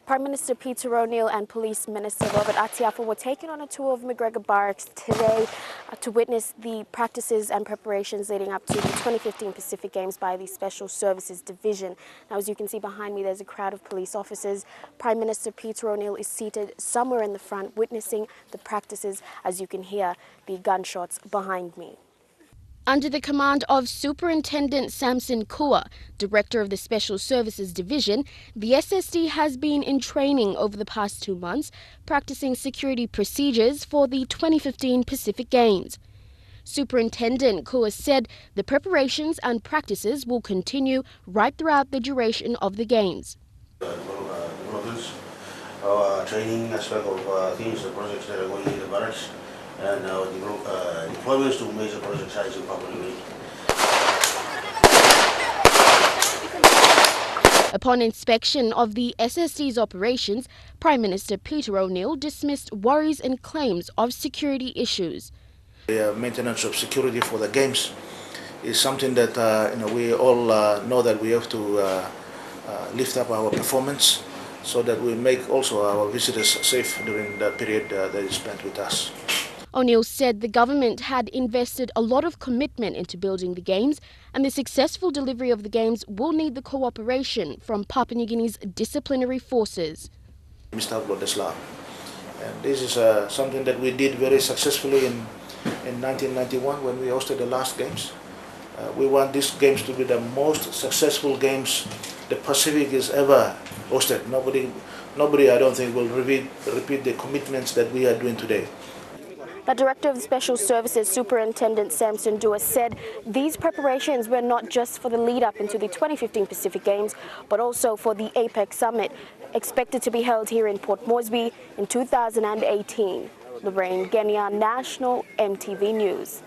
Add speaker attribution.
Speaker 1: Prime Minister Peter O'Neill and Police Minister Robert Atiafa were taken on a tour of McGregor Barracks today to witness the practices and preparations leading up to the 2015 Pacific Games by the Special Services Division. Now, as you can see behind me, there's a crowd of police officers. Prime Minister Peter O'Neill is seated somewhere in the front witnessing the practices, as you can hear the gunshots behind me. Under the command of Superintendent Samson Kua, Director of the Special Services Division, the SSD has been in training over the past 2 months, practicing security procedures for the 2015 Pacific Games. Superintendent Kua said the preparations and practices will continue right throughout the duration of the Games.
Speaker 2: Our training aspect of things, the projects that are going in the barracks, and deployments to major project sites in Papua New Guinea.
Speaker 1: Upon inspection of the SSD's operations, Prime Minister Peter O'Neill dismissed worries and claims of security issues.
Speaker 3: The maintenance of security for the Games is something that we all know that we have to lift up our performance so that we make also our visitors safe during the period that is spent with us.
Speaker 1: O'Neill said the government had invested a lot of commitment into building the Games, and the successful delivery of the Games will need the cooperation from Papua New Guinea's disciplinary forces.
Speaker 3: Mr. Blodesla. And this is something that we did very successfully in 1991 when we hosted the last Games. We want these Games to be the most successful Games the Pacific has ever hosted. Nobody I don't think will repeat the commitments that we are doing today.
Speaker 1: The Director of Special Services, Superintendent Samson Kua, said these preparations were not just for the lead-up into the 2015 Pacific Games, but also for the APEC Summit, expected to be held here in Port Moresby in 2018. Lorraine, Genia, National EMTV News.